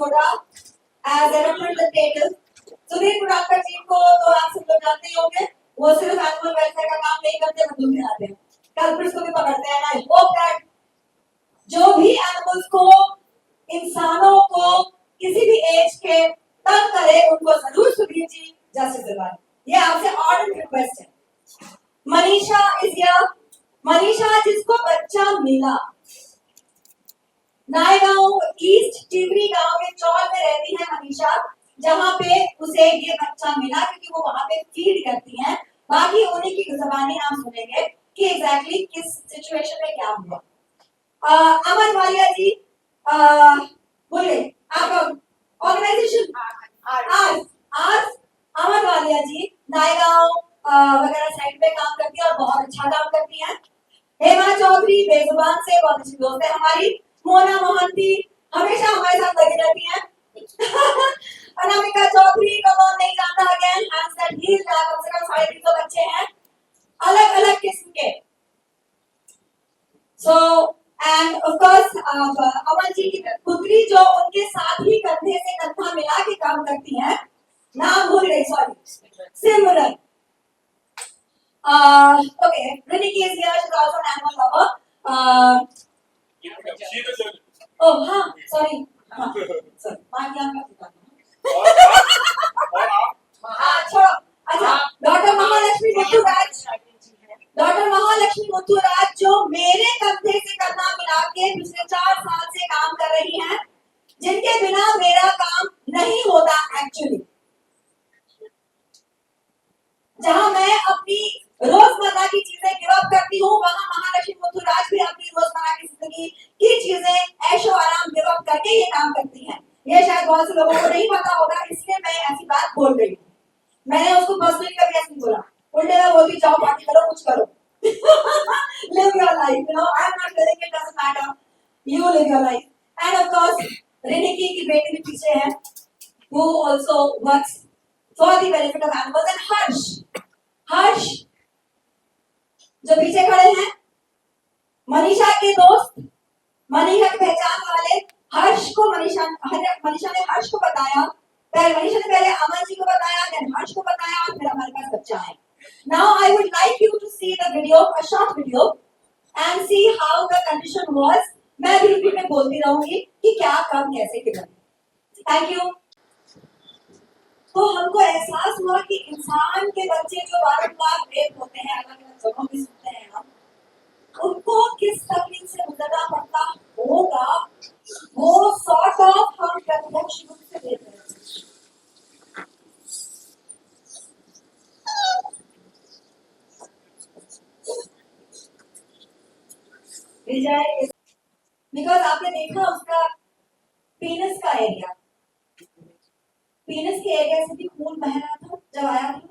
Yoda as a representative. Sudhir पुराकर जी को तो आप सब लोग जानते ही होंगे, वो सिर्फ एनिमल वेलफेयर का काम नहीं करते, बंदूक चलाते हैं, कल्प्रिट्स को भी पकड़ते हैं। आई होप दैट जो भी एनिमल्स को, इंसानों को किसी भी एज के तंग करे, उनको जरूर सुधीर जी जस्टिस दिलवाएं। ये आपसे ऑर्डर रिक्वेस्ट है। Manisha is here. मनीषा जिसको बच्चा मिला, नायगांव ईस्ट टिवरी गांव के चौल में रहती है मनीषा, जहां पे उसे ये बच्चा मिला क्योंकि वो वहां पे फीड करती हैं। बाकी उन्हीं की जुबानी हम सुनेंगे कि एग्जैक्टली किस सिचुएशन में क्या हुआ। अमन वालिया जी बोले, आप ऑर्गेनाइजेशन आज अमन वालिया जी नायगांव वगैरह साइड पे काम करती है और बहुत अच्छा काम करती है। हेमा चौधरी बेजुबान से बहुत अच्छी दोस्त है हमारी। मोना मोहंती हमेशा हमारे साथ लगी रहती है। अनामिका चौधरी को कौन नहीं जानता, अगेन हैंड्स दैट हील, कम से कम 350 बच्चे हैं अलग अलग किस्म के। So end of course Aman ji की पुत्री जो उनके साथ ही कंधे से कंधा मिला के काम करती है, नाम भूल गई, sorry, Simran. Okay, Riniki is here. She's also an animal lover. Oh, हाँ, sorry. Sorry, मान गया मैं बता दूँ। छोड़ो। अच्छा, डॉक्टर महालक्ष्मी मुथुराज, डॉक्टर महालक्ष्मी मुथुराज जो मेरे कंधे से कंधा मिला के पिछले 4 साल से काम कर रही हैं, जिनके बिना मेरा काम नहीं होता एक्चुअली। जहां मैं अपनी रोजमर्रा की चीजें गिव अप करती हूँ, वहां महालक्ष्मी मुथुराज भी अपनी रोजमर्रा की जिंदगी की चीजें ऐशो आराम गिव अप करके ये काम करती हैं। ये शायद बहुत से लोगों को नहीं पता होगा, इसलिए मैं ऐसी बात बोल रही हूँ। मैंने उसको पर्सनली कभी ऐसे नहीं बोला, उल्टे मैं बोलती जाओ पार्टी करो, कुछ करो। Live your life, you know. I'm not telling it doesn't matter. You live your life. And of course, Riniki की बेटी भी पीछे है, who also works for the benefit of animals. And हर्ष जो पीछे खड़े हैं, मनीषा के दोस्त, मनीषा की पहचान वाले हर्ष को मनीषा ने हर्ष को बताया। मनीषा ने पहले अमन जी को बताया, then हर्ष को बताया, और फिर हमारे पास बच्चा है। Now I would like you to see the video, a short video, and see how the condition was. मैं भी रिपीट में बोलती रहूंगी कि क्या कब कैसे किधर। Thank you. तो हमको एहसास हुआ कि इंसान के बच्चे जो बार-बार रेप होते हैं, अलग-अलग जगहों पे सुनते हैं हम, उनको किस तकलीफ से गुजरना पड़ता होगा, वो सॉर्ट ऑफ हम प्रत्यक्ष रूप से देख रहे हैं। बिकॉज आपने देखा उसका पीनस का एरिया, पीनस के एरिया से भी खून बह रहा था जब आया था।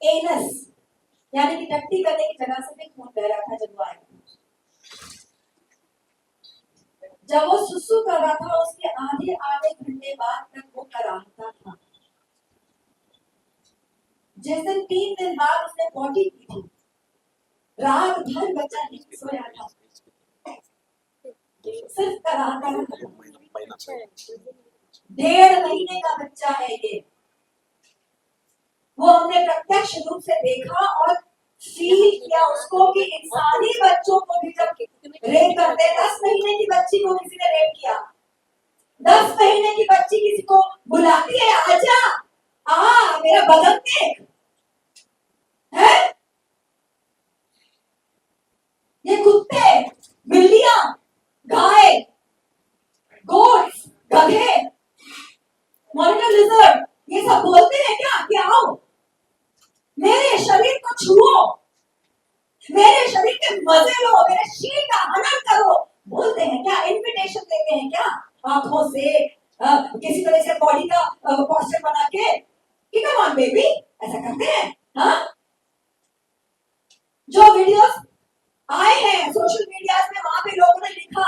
एनस यानी कि टट्टी करने की जगह से भी खून बह रहा था जब वो आया। जब वो सुसु कर रहा था, उसके आधे घंटे बाद तक वो कराहता था। जिस दिन 3 दिन बाद उसने पॉटी की थी, रात भर बच्चा नहीं सोया था, सिर्फ कराहता था। 1.5 महीने का बच्चा है ये। वो हमने प्रत्यक्ष रूप से देखा और फील किया उसको कि इंसानी बच्चों को भी जब रेप करते, 10 महीने की बच्ची को किसी ने रेप किया, 10 महीने की बच्ची किसी को बुलाती है, आजा मेरा बदन देख, है ये कुत्ते, बिल्लियां, गाय, गोट्स, गधे, मॉनिटर लिजर्ड, ये सब बोलते हैं क्या कि आओ मेरे शरीर को छुओ, मेरे शरीर के मजे लो, मेरे शील का हनन करो, बोलते हैं क्या? इन्विटेशन देते हैं क्या? आंखों से किसी तरह से बॉडी का पोस्चर बना के कि कम ऑन बेबी, ऐसा करते हैं? हाँ, जो वीडियोस आए हैं सोशल मीडिया में, वहां पे लोगों ने लिखा,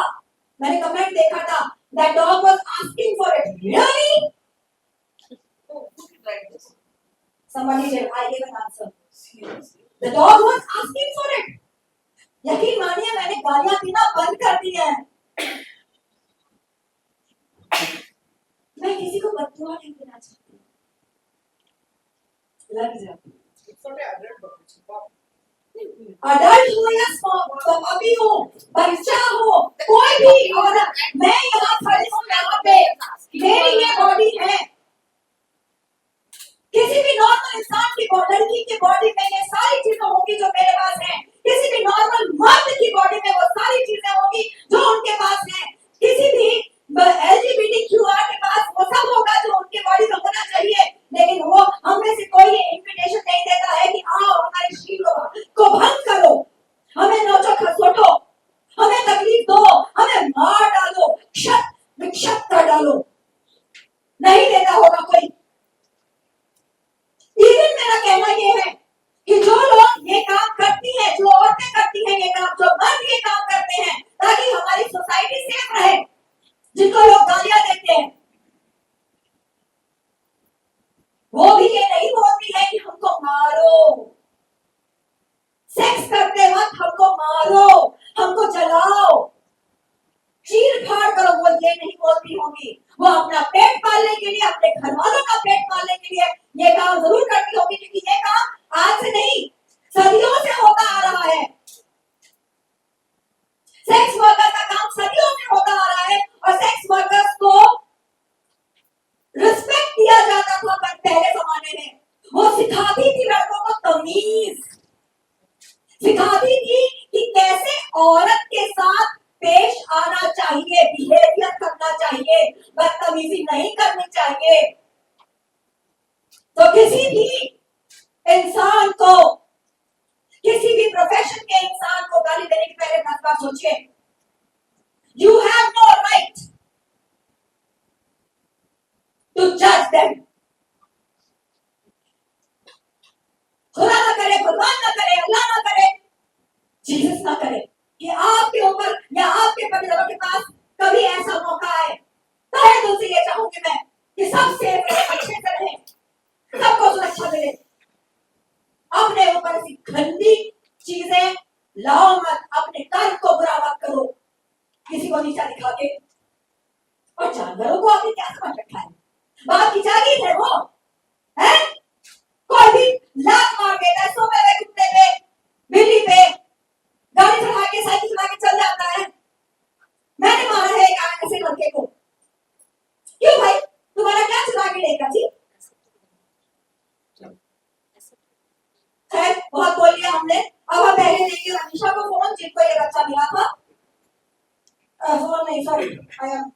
मैंने कमेंट देखा था, that dog was asking for it. Really? Somebody said, I gave an answer. The dog was asking for it. यकीन मानिए मैंने गालियां पीना बंद कर दी है। बददुआ नहीं देना चाहती, लग जाती। अडल्ट हो या अभी हो, बच्चा हो, कोई भी औरत, मैं यहाँ खड़ी हूँ, यहाँ पे मेरी ये बॉडी है, किसी भी नॉर्मल इंसान की लड़की की बॉडी में ये सारी चीजें होंगी जो मेरे पास है, किसी भी नॉर्मल मर्द की बॉडी में वो सारी चीजें होंगी जो उनके पास है, किसी भी LGBTQR के पास वो सब होगा जो उनके बॉडी में होना चाहिए, लेकिन वो हमें से कोई ये इन्विटेशन नहीं देता है कि आओ हमारे शील को भंग करो, हमें नोचो खसोटो, हमें तकलीफ दो, हमें मार डालो, क्षत विक्षत कर डालो, नहीं देता होगा कोई। इवन मेरा कहना ये है कि जो लोग ये काम करती हैं, जो औरतें करती हैं ये काम, जो मर्द ये काम करते हैं ताकि हमारी सोसाइटी सेफ रहे, जिनको लोग गालियां देते हैं, वो भी ये नहीं बोलती है कि हमको मारो, सेक्स करते वक्त हमको मारो, हमको जलाओ, चीर फाड़ करो, वो ये नहीं बोलती होगी। वो अपना पेट पालने के लिए, अपने घर वालों का पेट पालने के लिए ये काम जरूर करती होगी, क्योंकि ये काम आज से नहीं सदियों से होता आ रहा है। सेक्स वर्कर का काम सदियों से होता आ रहा है और सेक्स वर्कर्स को रिस्पेक्ट दिया जाता था पहले जमाने में। वो सिखाती थी लड़कों को तमीज, सिखाती थी कि कैसे औरत के साथ पेश आना चाहिए, बिहेवियर करना चाहिए, बदतमीजी नहीं करनी चाहिए। तो किसी भी इंसान को, किसी भी प्रोफेशन के इंसान को गाली देने के पहले 10 बार सोचिए। You have no right to जज देम। खुदा ना करे, भगवान ना करे, अल्लाह ना करे, जीसस ना करे कि आपके ऊपर या आपके परिवार के पास कभी ऐसा मौका आए। तहे दिल से ये चाहूंगी मैं कि सब सेफ रहे, अच्छे से रहे, सबको सुरक्षा मिले। अपने ऊपर ऐसी गंदी चीजें लाओ मत, अपने कर्म को बुरा मत करो किसी को नीचा दिखा के। और जानवरों को आपने क्या समझ रखा है? बात की जागीर है वो, है? कोई भी लात मार देता है, सोफे पे, कुत्ते पे, बिल्ली पे, गाड़ी चला के, साइकिल चला के चल जाता है। मैंने मारा है एक ऐसे लड़के को। क्यों भाई, तुम्हारा क्या चुरा के लेगा जी? खैर बहुत बोल लिया हमने। अब हम पहले देंगे रमीशा को फोन, जिनको ये बच्चा मिला था। फोन नहीं, सॉरी, आई एम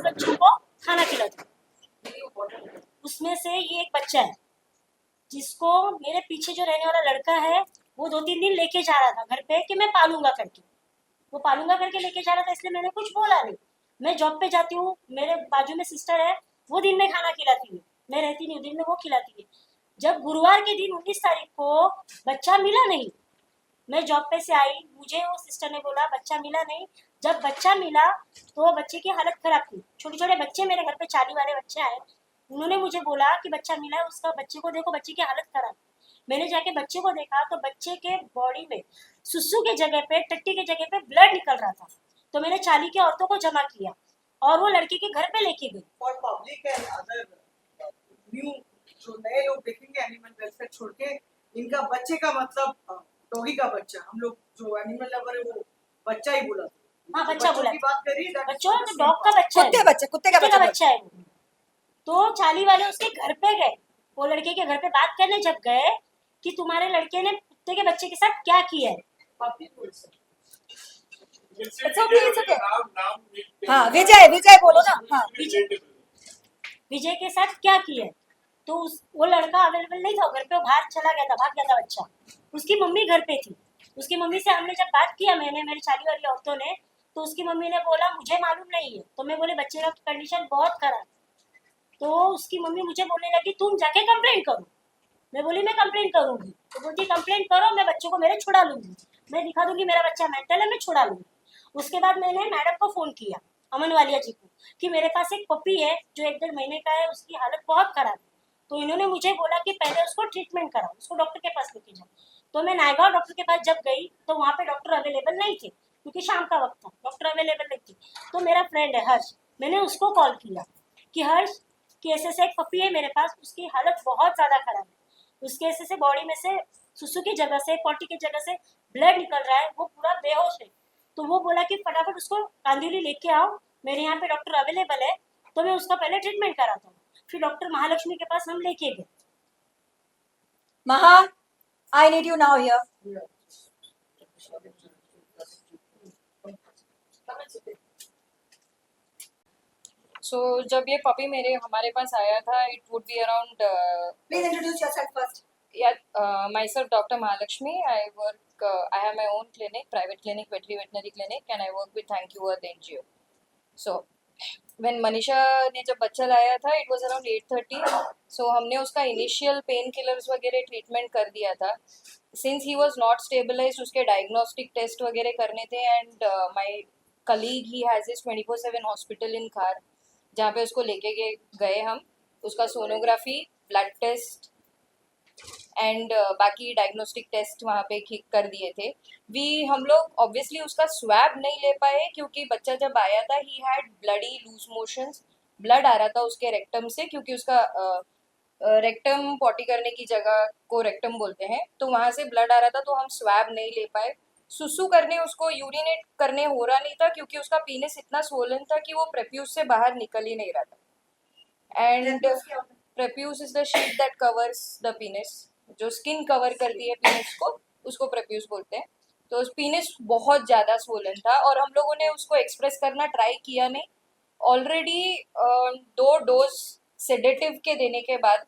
बच्चों को खाना खिलाती। उसमें से ये एक बच्चा है जिसको मेरे पीछे जो रहने वाला लड़का है वो 2-3 दिन लेके जा रहा था घर पे कि मैं पालूंगा करके। वो पालूंगा करके लेके जा रहा था, इसलिए मैंने कुछ बोला नहीं। मैं जॉब पे जाती हूँ, मेरे बाजू में सिस्टर है, वो दिन में खाना खिलाती है, मैं रहती नहीं, दिन में वो खिलाती है। जब गुरुवार के दिन 19 तारीख को बच्चा मिला नहीं, मैं जॉब पे से आई, मुझे वो सिस्टर ने बोला बच्चा मिला नहीं। जब बच्चा मिला तो वो बच्चे की हालत खराब थी। छोटे छोटे बच्चे मेरे घर पे, 40 वाले बच्चे आए, उन्होंने मुझे बोला कि बच्चा मिला है, उसका बच्चे को देखो, बच्चे की हालत खराब। मैंने जाके बच्चे को देखा तो बच्चे के बॉडी में सुसु के जगह पे, टट्टी के जगह पे ब्लड निकल रहा था। तो मैंने 40 की औरतों को जमा किया और वो लड़के के घर पे लेके गई। और पब्लिक एंड अदर न्यू जो नए लोग देखेंगे एनिमल वेलफेयर छोड़ के, इनका बच्चे का मतलब डॉगी का बच्चा, हम लोग जो एनिमल लवर है वो बच्चा ही बोला। हाँ, बच्चा बोला। की बात करिए, बच्चों तो डॉग का बच्चा है, कुत्ते का बच्चा है। तो 40 वाले उसके घर पे गए, वो लड़के के घर पे बात करने जब गए कि तुम्हारे लड़के ने कुत्ते के बच्चे के साथ क्या किया है। हाँ, विजय बोलो ना। हाँ, विजय के साथ क्या किया है। तो वो लड़का अवेलेबल नहीं था घर पे, वो बाहर चला गया था, भाग गया था बच्चा। उसकी मम्मी घर पे थी। उसकी मम्मी से हमने जब बात किया, मैंने, मेरी 40 वाली औरतों ने, तो उसकी मम्मी ने बोला मुझे मालूम नहीं है। तो मैं बोले बच्चे का कंडीशन बहुत खराब। तो उसकी मम्मी मुझे बोलने लगी तुम जाके कंप्लेंट करो। मैं बोली मैं कंप्लेंट करूंगी। तो बोलती कंप्लेंट करो, मैं बच्चों को मेरे छुड़ा लूंगी, मैं दिखा दूंगी मेरा बच्चा मेंटल है, मैं छुड़ा लूंगी। उसके बाद मैंने मैडम को फोन किया, अमन वालिया जी को, कि मेरे पास एक पपी है जो 1-1.5 महीने का है, उसकी हालत बहुत खराब है। तो इन्होंने मुझे बोला कि पहले उसको ट्रीटमेंट कराओ, उसको डॉक्टर के पास लेके जाओ। तो मैं नायगांव डॉक्टर के पास जब गई तो वहाँ पे डॉक्टर अवेलेबल नहीं थे, क्योंकि शाम का वक्त था, डॉक्टर अवेलेबल नहीं थी। तो मेरा फ्रेंड है हर्ष, मैंने उसको कॉल किया कि हर्ष कि ऐसे एक पपी है मेरे पास, उसकी हालत बहुत ज़्यादा खराब है, उसके ऐसे बॉडी में से सुसु की जगह से, पॉटी की जगह से ब्लड निकल रहा है, वो पूरा बेहोश है। तो वो बोला कि फटाफट उसको कांदिवली लेके आओ, मेरे यहाँ पे डॉक्टर अवेलेबल है, तो मैं उसका पहले ट्रीटमेंट कराता हूँ। फिर डॉक्टर महालक्ष्मी के पास हम लेके गए। Maha, I need you now here. सो जब ये पपी हमारे पास आया था, it would be around Please introduce yourself first. My self doctor Mahalakshmi. I have my own clinic, private clinic, veterinary clinic, and I work with Thank You Earth NGO. So when Manisha ने जब बच्चा लाया था, it was around 8:30. So हमने उसका initial pain killers वगैरह treatment कर दिया था. Since he was not stabilized, उसके डायग्नोस्टिक टेस्ट वगैरह करने थे, and my colleague he has his 24/7 hospital in खार, जहाँ पे उसको लेके गए हम. उसका सोनोग्राफी, ब्लड टेस्ट एंड बाकी डायग्नोस्टिक टेस्ट वहाँ पे कर दिए थे. हम लोग ऑब्वियसली उसका स्वैब नहीं ले पाए, क्योंकि बच्चा जब आया था he had bloody loose motions, blood आ रहा था उसके रेक्टम से, क्योंकि उसका रेक्टम पॉटी करने की जगह को रेक्टम बोलते हैं, तो वहाँ से ब्लड आ रहा था, तो हम स्वैब नहीं ले पाए. सुसु करने, उसको यूरिनेट करने हो रहा नहीं था, क्योंकि उसका पीनिस इतना स्वोलन था कि वो प्रेप्यूस से बाहर निकल ही नहीं रहा था. And prepuce is the sheet that covers the penis, जो स्किन कवर करती है पीनिस को, उसको प्रेप्यूस बोलते हैं. तो पीनिस बहुत ज़्यादा स्वोलन था, और हम लोगों ने उसको एक्सप्रेस करना ट्राई किया नहीं. ऑलरेडी 2 डोज सेडेटिव के देने के बाद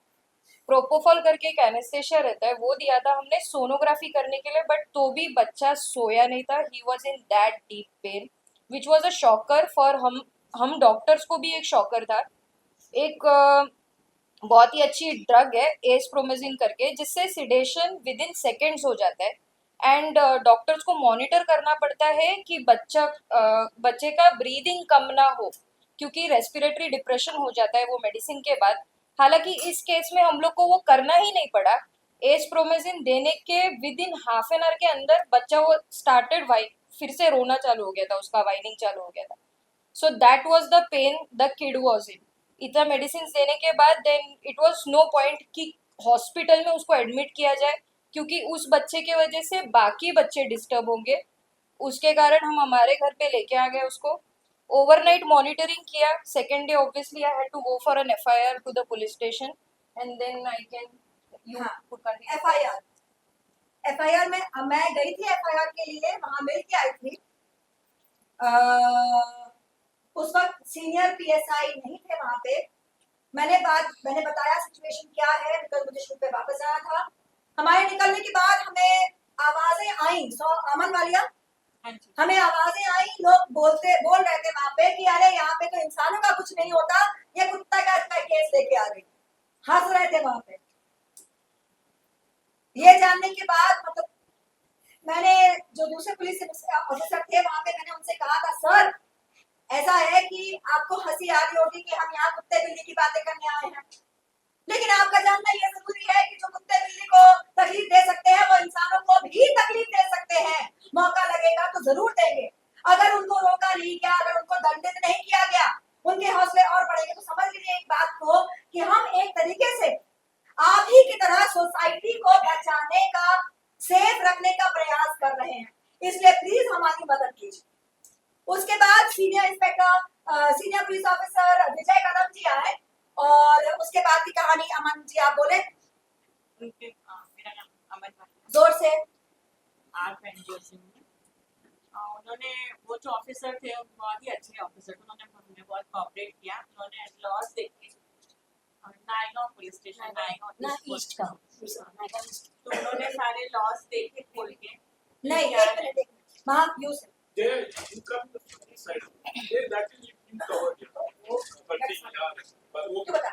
प्रोपोफॉल करके एक एनेस्थेशिया रहता है, वो दिया था हमने सोनोग्राफी करने के लिए, बट तो भी बच्चा सोया नहीं था. He was in that deep pain which was a shocker for हम डॉक्टर्स को भी एक शॉकर था. एक बहुत ही अच्छी ड्रग है एस्प्रोमेजिन करके, जिससे सिडेशन विद इन सेकेंड्स हो जाता है, एंड डॉक्टर्स को मॉनिटर करना पड़ता है कि बच्चे का ब्रीदिंग कम ना हो, क्योंकि रेस्पिरेटरी डिप्रेशन हो जाता है वो मेडिसिन के बाद. हालांकि इस केस में हम लोग को वो करना ही नहीं पड़ा. एस्प्रोमेजिन देने के with in half an hour के अंदर बच्चा वो स्टार्टेड फिर से रोना चालू हो गया था, उसका वाइनिंग चालू हो गया था. So that was the pain the kid was in. इतना मेडिसिन देने के बाद then it was no point कि हॉस्पिटल में उसको एडमिट किया जाए, क्योंकि उस बच्चे के वजह से बाकी बच्चे डिस्टर्ब होंगे. उसके कारण हम हमारे घर पे लेके आ गए उसको. ओवरनाइट मॉनिटरिंग किया. Second day obviously I had to go for an FIR to the police station, and then I can you FIR. FIR में मैं गई थी FIR के लिए, वहां मिल के आई थी. उस वक्त सीनियर PSI नहीं थे वहां पे. मैंने बताया सिचुएशन क्या है, बिकॉज मुझे शूट पे वापस आना था. हमारे निकलने के बाद हमें आवाजें आई, अमन वालिया, हमें आवाजें आई, लोग बोल रहे थे वहां पे कि अरे यहाँ पे तो इंसानों का कुछ नहीं होता, ये कुत्ता का इसका केस लेके आ गई. हंस रहे थे वहां पे. ये जानने के बाद मतलब मैंने जो दूसरे पुलिस ऑफिसर थे वहां पे, मैंने उनसे कहा था सर ऐसा है कि आपको हंसी आ रही होगी कि हम यहाँ कुत्ते बिल्ली की बातें करने आए हैं, लेकिन आपका जानना ये जरूरी है कि जो कुत्ते बिल्ली को तकलीफ दे सकते हैं वो इंसानों को भी तकलीफ दे सकते हैं. मौका लगेगा तो जरूर देंगे. अगर उनको रोका नहीं गया, अगर उनको दंडित नहीं किया गया, उनके हौसले और बढ़ेंगे. तो समझ लीजिए एक बात को कि हम एक तरीके से आप ही की तरह सोसाइटी को बचाने का, सेफ रखने का प्रयास कर रहे हैं. इसलिए प्लीज हमारी मदद कीजिए. उसके बाद सीनियर पुलिस ऑफिसर विजय कदम जी आए, और उसके बाद की कहानी अमन जी आप बोले. मेरा नाम अमन है, जोर से. आर्ट NGO से हूँ. उन्होंने वो जो ऑफिसर थे बहुत ही अच्छे ऑफिसर थे, उन्होंने हमें बहुत कोऑपरेट किया. उन्होंने लॉस देखे Naigaon police station, Naigaon east का, तो उन्होंने सारे लॉस देखे खोल के. नहीं, एक मिनट वहां यू से. There, you come to the side. There, that is in cover. क्यों बता.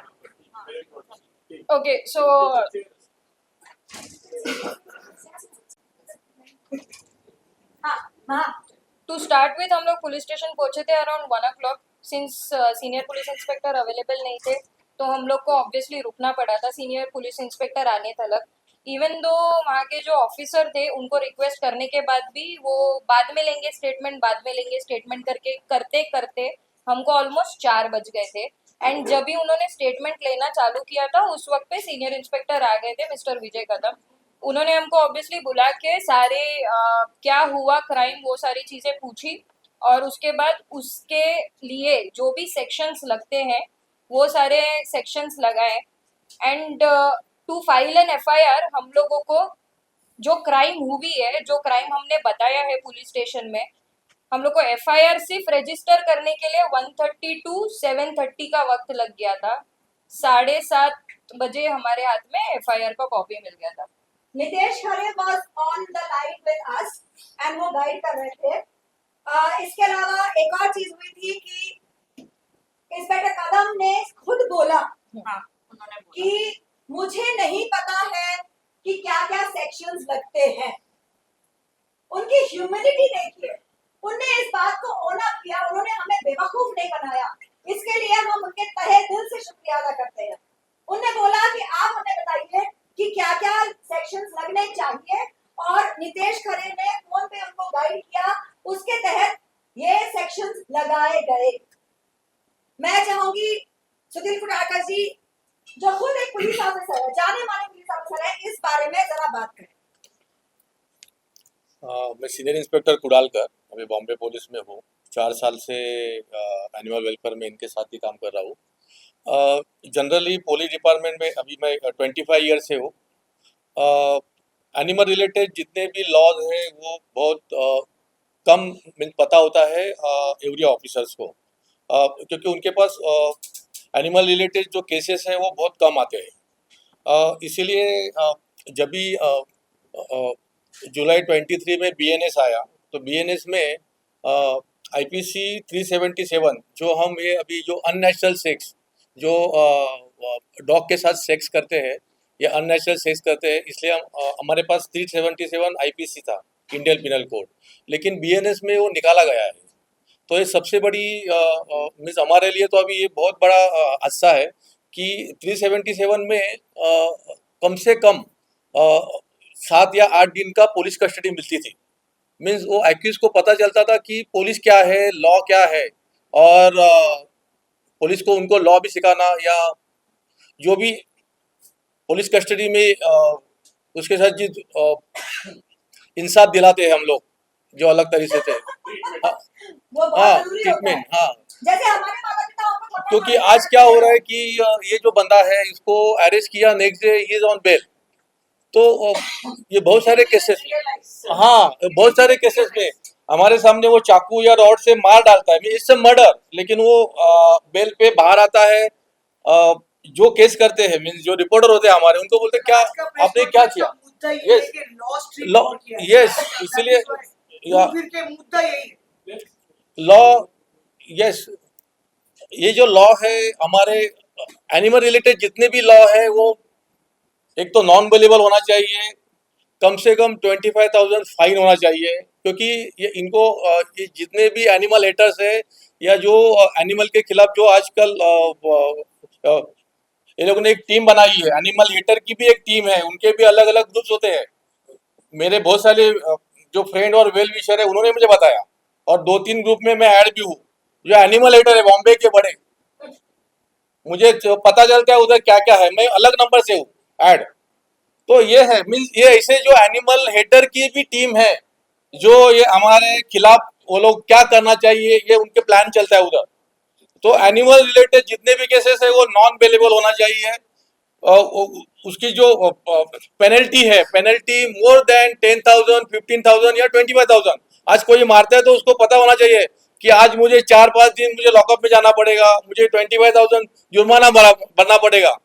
Okay, so हाँ टू स्टार्ट विथ हम लोग पुलिस स्टेशन पहुंचे थे around 1 o'clock. Since senior police inspector available नहीं थे, तो हम लोग को ऑब्वियसली रुकना पड़ा था सीनियर पुलिस इंस्पेक्टर आने तक. इवन दो वहाँ के जो ऑफिसर थे उनको रिक्वेस्ट करने के बाद भी वो बाद में लेंगे स्टेटमेंट करके करते करते हमको ऑलमोस्ट 4 बज गए थे। एंड जब भी उन्होंने स्टेटमेंट लेना चालू किया था उस वक्त पे सीनियर इंस्पेक्टर आ गए थे, मिस्टर विजय कदम। उन्होंने हमको ऑब्वियसली बुला के सारे क्या हुआ क्राइम वो सारी चीज़ें पूछी, और उसके बाद उसके लिए जो भी सेक्शंस लगते हैं वो सारे सेक्शंस लगाए। And to file an FIR हम लोगों को जो क्राइम हुई है, जो क्राइम हमने बताया है पुलिस स्टेशन में, हम लोग को FIR सिर्फ रजिस्टर करने के लिए 1:30 to 7:30 का वक्त लग गया था। 7:30 बजे हमारे हाथ में FIR का कॉपी मिल गया था। नितेश खरे was on the line with us and वो गाइड कर रहे थे। इसके अलावा एक और चीज हुई थी कि इंस्पेक्टर कदम ने खुद बोला हाँ उन्होंने बोला कि मुझे नहीं पता है कि क्या क्या सेक्शंस लगते हैं। उनकी ह्यूमिलिटी देखिए, उनने इस बात को ओन अप किया, उन्होंने हमें बेवकूफ नहीं बनाया। इसके लिए हम उनके तहे दिल से शुक्रिया अदा करते हैं। उनने बोला कि आप हमें बताइए कि क्या क्या सेक्शंस लगने चाहिए, और नितेश खरे ने फोन पे उनको गाइड किया, उसके तहत ये सेक्शंस लगाए गए। मैं चाहूंगी सुधीर कुटारकर जी, जो खुद एक पुलिस ऑफिसर है, जाने माने पुलिस ऑफिसर है, इस बारे में जरा बात करें। मैं सीनियर इंस्पेक्टर कुडालकर, अभी बॉम्बे पुलिस में हूँ। 4 साल से एनिमल वेलफेयर में इनके साथ ही काम कर रहा हूँ। जनरली पुलिस डिपार्टमेंट में अभी मैं 25 ईयर से हूँ। एनिमल रिलेटेड जितने भी लॉज हैं वो बहुत कम पता होता है एवरी ऑफिसर्स को, क्योंकि उनके पास एनिमल रिलेटेड जो केसेस हैं वो बहुत कम आते हैं। इसीलिए जब भी जुलाई 23 में BNS आया, तो BNS में IPC 377 जो हम ये अभी जो अननेचुरल सेक्स जो डॉग के साथ सेक्स करते हैं या अननेचुरल सेक्स करते हैं, इसलिए हमारे पास 377 IPC था, इंडियन पिनल कोड, लेकिन BNS में वो निकाला गया है। तो ये सबसे बड़ी मीन्स हमारे लिए तो अभी ये बहुत बड़ा हादसा है कि 377 में कम से कम 7 या 8 दिन का पुलिस कस्टडी मिलती थी। मीन्स वो एक्यूज को पता चलता था कि पुलिस क्या है, लॉ क्या है, और पुलिस को उनको लॉ भी सिखाना, या जो भी पुलिस कस्टडी में उसके साथ जो इंसाफ दिलाते हैं हम लोग, जो अलग तरीके से थे। वो बहुत हाँ, जरूरी होता है। ट्रीटमेंट, हाँ, जैसे हमारे माता पिता हमको थप्पड़ क्योंकि मारते आज हैं, क्या हो रहा है कि ये जो बंदा है इसको अरेस्ट किया, next day he is on bail. तो ये बहुत सारे केसेस में, हाँ, बहुत सारे केसेस में हमारे सामने वो चाकू या रॉड से मार डालता है, इससे मर्डर, लेकिन वो बेल पे बाहर आता है। जो केस करते हैं, मीन्स जो रिपोर्टर होते हैं हमारे, उनको बोलते हैं क्या आज का प्रेस आपने क्या कॉन्फ्रेंस किया। का मुद्दा ये है Yes. कि लॉ स्ट्रिक्ट लॉ, और किया है। यस, इसलिए घूम फिर के मुद्दा यही है। लॉ, यस, ये जो लॉ है हमारे एनिमल रिलेटेड जितने भी लॉ है वो एक तो नॉन अवेलेबल होना चाहिए, कम से कम 25,000 फाइन होना चाहिए, क्योंकि ये इनको ये जितने भी एनिमल हेटर्स है या जो एनिमल के खिलाफ जो आजकल ये लोगों ने एक टीम बनाई है, एनिमल हेटर की भी एक टीम है, उनके भी अलग अलग ग्रुप्स होते हैं। मेरे बहुत सारे जो फ्रेंड और वेल विशर है उन्होंने मुझे बताया, और 2-3 ग्रुप में मैं ऐड भी हूँ जो एनिमल हेटर है बॉम्बे के बड़े। मुझे जो पता चलता है उधर क्या क्या है, मैं अलग नंबर से हूँ ऐड। तो ये है, मीन्स ये ऐसे जो एनिमल हेटर की भी टीम है, जो ये हमारे खिलाफ वो लोग क्या करना चाहिए ये उनके प्लान चलता है उधर। तो एनिमल रिलेटेड जितने भी केसेस है वो नॉन अवेलेबल होना चाहिए। उसकी जो पेनल्टी है, पेनल्टी मोर देन 10,000, 15,000 या 25,000। आज कोई मारता है तो उसको पता होना चाहिए कि आज मुझे 4-5 दिन मुझे लॉकअप में जाना पड़ेगा, मुझे 25,000 जुर्माना भरना पड़ेगा।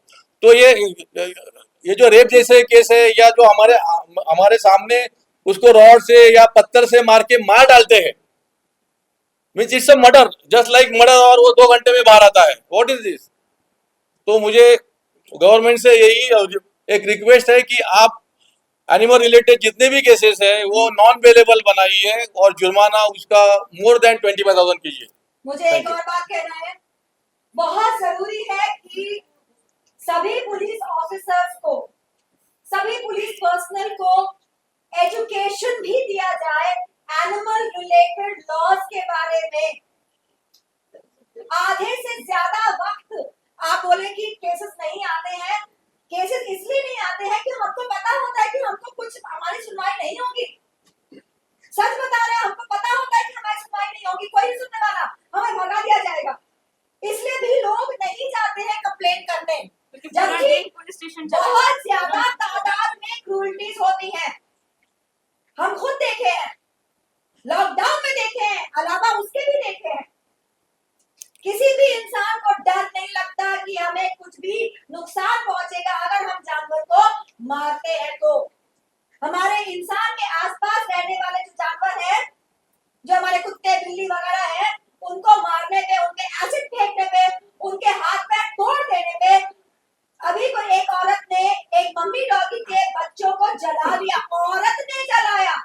तो ये जो रेप जैसे केस है, या जो हमारे सामने उसको रॉड से या पत्थर से मार के मार डालते हैं, means it's a murder, just like murder, और वो 2 घंटे में बाहर आता है। What is this? तो मुझे गवर्नमेंट से यही एक रिक्वेस्ट है कि आप एनिमल रिलेटेड जितने भी केसेस है वो नॉन अवेलेबल बनाइए, और जुर्माना उसका मोर देन 25,000 कीजिए। मुझे एक Thank you. और बात कहना है, बहुत जरूरी है कि सभी पुलिस ऑफिसर्स को सभी पुलिस पर्सनल को एजुकेशन भी दिया जाए एनिमल रिलेटेड लॉज के बारे में। आधे से ज्यादा वक्त आप बोले कि केसेस नहीं आते हैं, केसेस इसलिए नहीं आते हैं कि हमको पता होता है कि हमको कुछ हमारी सुनवाई नहीं होगी। सच बता रहे हैं, हमको पता होता है कि हमारी सुनवाई नहीं होगी, कोई नहीं सुनने वाला, हमें भगा दिया जाएगा। इसलिए भी लोग नहीं जाते हैं कंप्लेन करने, जबकि पुलिस स्टेशन बहुत ज्यादा तादाद में क्रूरटीज होती हैं। हम खुद देखे हैं, लॉकडाउन में देखे हैं, अलावा उसके भी देखे हैं। किसी भी इंसान को डर नहीं लगता कि हमें कुछ भी नुकसान पहुंचेगा अगर हम जानवर को मारते हैं तो। हमारे इंसान के आसपास रहने वाले जो जानवर हैं, जो हमारे कुत्ते बिल्ली वगैरह हैं, उनको मारने पे, उनके एसिड फेंकने पे, उनके हाथ पैर तोड़ देने पे, अभी कोई एक औरत ने एक मम्मी डॉगी के बच्चों को जला दिया, औरत ने जलाया।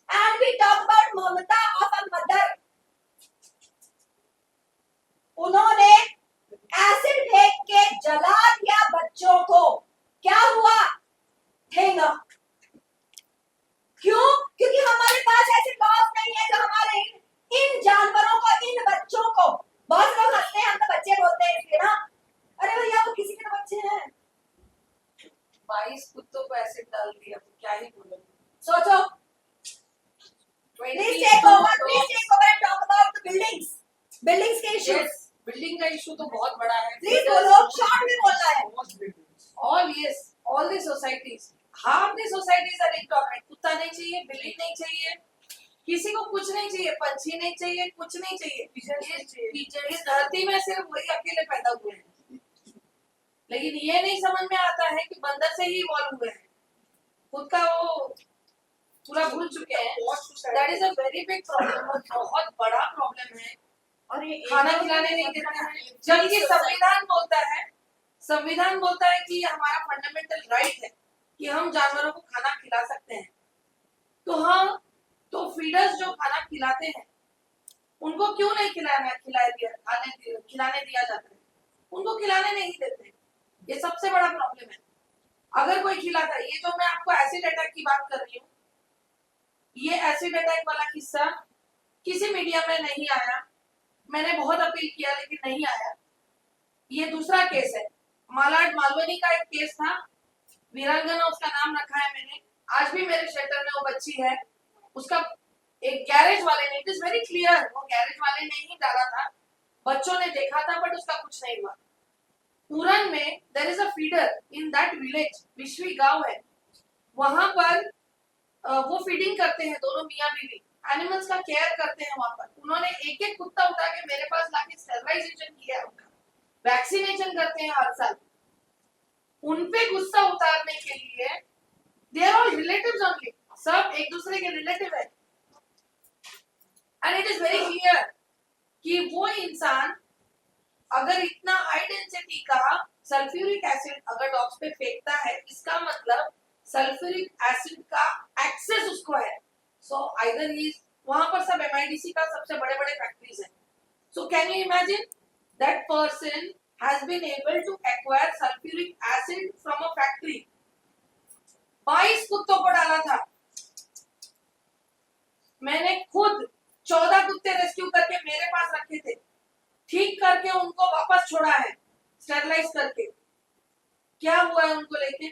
And we talk about mamta of a mother. उन्होंने एसिड फेंक के जला दिया बच्चों को। क्या हुआ? ठेंगा। क्यों? क्योंकि हमारे पास ऐसे लॉज नहीं है जो हमारे इन जानवरों को, इन बच्चों को, बहुत लोग हंसते हैं, हम तो बच्चे बोलते हैं इसलिए ना, अरे भैया वो किसी के तो बच्चे हैं। 22 कुत्तों को एसिड डाल दिया, तो क्या ही बोलोगे। सोचो। Please take over and talk about the buildings के issues। Yes, बिल्डिंग का इशू तो बहुत बड़ा है। प्लीज बोलो, शॉर्ट में बोलना है। all the societies, half the societies are intolerant। कुत्ता नहीं चाहिए, बिल्ली नहीं चाहिए, किसी को कुछ नहीं चाहिए, पंछी नहीं चाहिए, कुछ नहीं चाहिए। इस धरती में सिर्फ वही अकेले पैदा हुए हैं, लेकिन ये नहीं समझ में आता है कि बंदर से ही इवॉल्व हुए हैं। खुद का वो पूरा भूल चुके हैं। That is a very big problem, बहुत बड़ा प्रॉब्लम है। और ये खाना खिलाने नहीं देते हैं, जबकि संविधान बोलता है कि हमारा फंडामेंटल राइट है कि हम जानवरों को खाना खिला सकते हैं। तो फीडर्स जो खाना खिलाते हैं उनको क्यों नहीं खिलाने दिया जाता है? उनको खिलाने नहीं देते। ये सबसे बड़ा प्रॉब्लम है। अगर कोई खिलाता है, ये जो मैं आपको एसिड अटैक की बात कर रही हूँ, ये एसिड अटैक वाला किस्सा किसी मीडिया में नहीं आया। मैंने बहुत अपील किया लेकिन नहीं आया। ये दूसरा केस है, मालाड मालवनी का एक केस था, वीरांगना उसका नाम रखा है मैंने। आज भी मेरे शेल्टर में वो बच्ची है, उसका एक गैरेज वाले ने, इट इज वेरी क्लियर, वो गैरेज वाले ने ही डाला था, बच्चों ने देखा था, बट उसका कुछ नहीं हुआ। पूरन में there is a feeder in that village, Vishwi गांव है, वहां पर वो फीडिंग करते हैं, दोनों मियां बीवी एनिमल्स का केयर करते हैं वहां पर। उन्होंने एक एक कुत्ता उठा के मेरे पास लाके स्टेरिलाइजेशन किया है, उनका वैक्सीनेशन करते हैं हर साल। उनपे गुस्सा उतारने के लिए they are all relatives only, सब एक दूसरे के रिलेटिव है। And it is very clear कि वो इंसान अगर इतना हाई डेंसिटी का सल्फ्यूरिक एसिड अगर डॉग्स पे फेंकता है, इसका मतलब सल्फ्यूरिक एसिड का एक्सेस उसको है। सो आइदर ही, वहां पर सब MIDC का सबसे बड़े बड़े फैक्ट्रीज हैं। So can you imagine that person has been able to acquire sulfuric acid from a factory। 22 कुत्तों को डाला था। मैंने खुद 14 कुत्ते रेस्क्यू करके मेरे पास रखे थे, ठीक करके उनको वापस छोड़ा है स्टेरिलाइज करके। क्या हुआ है उनको लेके?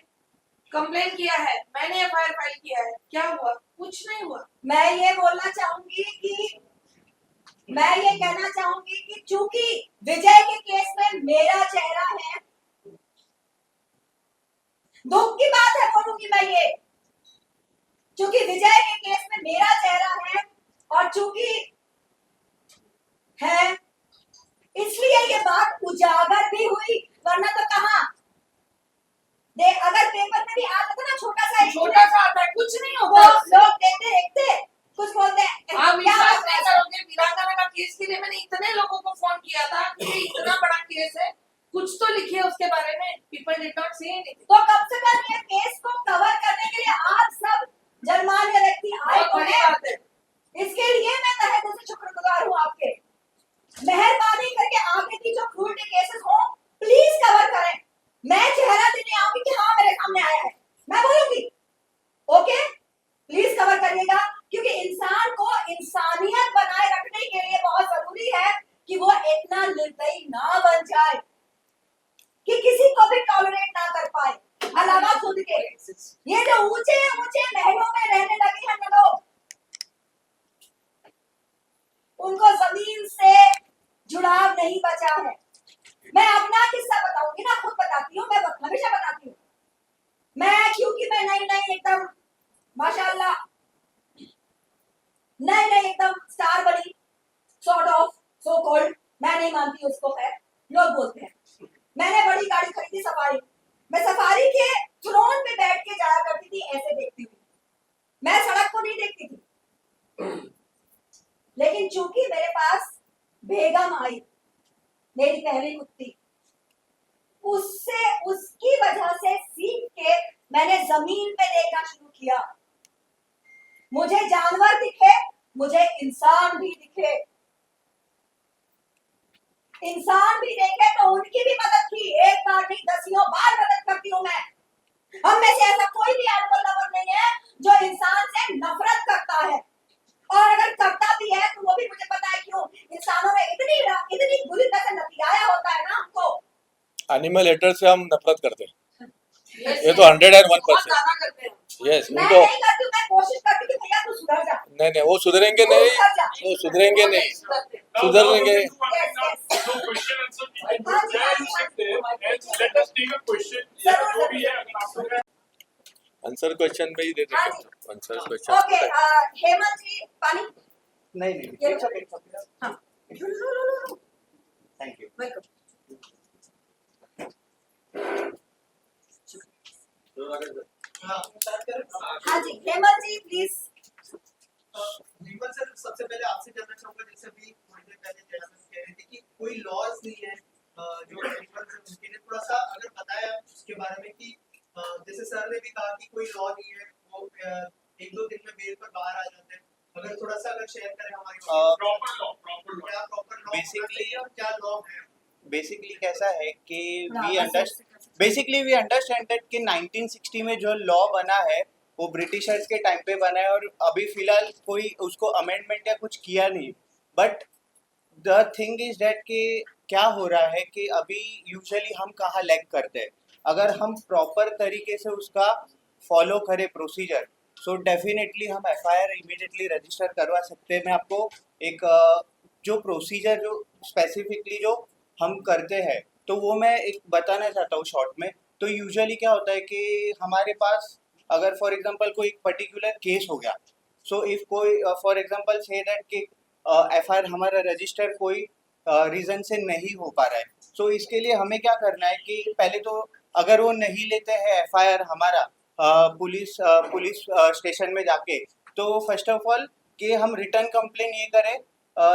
कंप्लेन किया है, मैंने FIR फाइल किया है, क्या हुआ? कुछ नहीं हुआ। मैं ये कहना चाहूंगी कि चूंकि विजय के केस में मेरा चेहरा है, दुख की बात है बोलूंगी मैं ये, चूंकि विजय के केस में मेरा चेहरा है और चूंकि है, इसलिए ये बात उजागर भी हुई, वरना तो कहां अगर पेपर में भी आता था ना, छोटा सा आता है, कुछ नहीं वो होता। लोग देखते कुछ बोलते हैं। आप विश्वास नहीं करोगे, वीरांगना का केस के लिए मैंने इतने लोगों को फोन किया था कि ये इतना बड़ा केस है, कुछ तो लिखिए उसके बारे में। People did not say anything. तो कम से कम ये केस को कवर करने के लिए आप सब जनमान्य व्यक्ति आए बहुत बड़ी बात है। इसके लिए मैं तहे दिल से शुक्रगुजार हूँ आपके। मेहरबानी करके आगे की जो क्रूरटी केसेस हो प्लीज कवर करें। मैं चेहरा देने आऊंगी कि हाँ मेरे सामने आया है, मैं बोलूंगी। ओके, प्लीज कवर करिएगा, क्योंकि इंसान को इंसानियत बनाए रखने के लिए बहुत जरूरी है कि वो इतना निर्दयी ना बन जाए कि किसी को भी टॉलरेट ना कर पाए, अलावा खुद के। ये जो ऊंचे ऊंचे महलों में रहने लगे हैं ना लोग, उनको जमीन से जुड़ाव नहीं बचा है। मैं अपना किस्सा बताऊंगी ना, खुद बताती हूँ, मैं हमेशा बताती हूँ। मैं क्योंकि मैं नई नई एकदम माशाल्लाह नई नई एकदम स्टार बनी, सॉर्ट ऑफ सो कॉल्ड, मैं नहीं मानती उसको, है लोग बोलते हैं। मैंने बड़ी गाड़ी खरीदी सफारी, मैं सफारी के थ्रोन पे बैठ के जाया करती थी, ऐसे देखती हुई। मैं सड़क को नहीं देखती थी, लेकिन चूंकि मेरे पास बेगम आई, मेरी पहली कुत्ती, उससे उसकी वजह से सीख के मैंने जमीन पे देखना शुरू किया। मुझे जानवर दिखे, मुझे इंसान भी दिखे, इंसान भी देखे तो उनकी भी मदद की, एक बार नहीं दसियों बार मदद करती हूँ मैं। हम में से ऐसा कोई भी एनिमल लवर नहीं है जो इंसान से नफरत करता है, और अगर करता भी है तो वो भी मुझे पता है क्यों। इंसानों में इतनी बुरी तरह से नतियाया होता है ना हमको। एनिमल हेटर से हम नफरत करते हैं, ये तो 101%। बहुत ज्यादा करते हैं। यस, मैं उनको नहीं करती हूँ, मैं कोशिश करती हूँ भैया तू सुधर जा, नहीं नहीं, वो सुधरेंगे नहीं, वो सुधरेंगे नहीं, सुधरेंगे। No question answer people हाँ जी, there हाँ you जी, sit there हाँ जी। and let us take a question या जो भी है अगर आपको आंसर क्वेश्चन में ही दे हाँ देंगे, जी। Answer question. Okay, Hemant ji पानी। नहीं नहीं ये it's okay, it's okay. हाँ, लो। Thank you. वेलकम। हाँ, start करें? हाँ जी, हेमंत जी प्लीज। विमल सर, सबसे पहले आपसे जानना चाहूंगा, जैसे अभी थोड़ी देर पहले जया मैम कह रही थी कि कोई लॉज नहीं है जो एनिमल्स हैं उनके लिए, थोड़ा सा अगर बताया उसके बारे में कि जैसे सर ने भी कहा कि कोई लॉ नहीं है, वो 1-2 दिन में बेल पर बाहर आ जाते हैं। अगर थोड़ा सा अगर शेयर करें हमारी प्रॉपर लॉ क्या प्रॉपर लॉ Basically- और क्या लॉ है। बेसिकली कैसा है कि हाँ, वी बस अंडरस्टैंड दैट कि 1960 में जो लॉ बना है वो ब्रिटिशर्स के टाइम पे बना है, और अभी फिलहाल कोई उसको अमेंडमेंट या कुछ किया नहीं। But the thing is that कि क्या हो रहा है कि अभी यूजुअली हम कहाँ लैग करते हैं, अगर हम प्रॉपर तरीके से उसका फॉलो करें प्रोसीजर, सो डेफिनेटली हम एफआईआर इमीडिएटली रजिस्टर करवा सकते हैं। मैं आपको एक जो प्रोसीजर जो स्पेसिफिकली जो हम करते हैं तो वो मैं एक बताना चाहता हूँ शॉर्ट में। तो यूजुअली क्या होता है कि हमारे पास अगर फॉर एग्जांपल कोई पर्टिकुलर केस हो गया, सो इफ कोई फॉर एग्जांपल से दैट कि एफआईआर हमारा रजिस्टर कोई रीजन से नहीं हो पा रहा है, सो इसके लिए हमें क्या करना है कि पहले तो अगर वो नहीं लेते हैं एफआईआर हमारा पुलिस स्टेशन में जाके, तो फर्स्ट ऑफ ऑल कि हम रिटर्न कंप्लेन ये करें।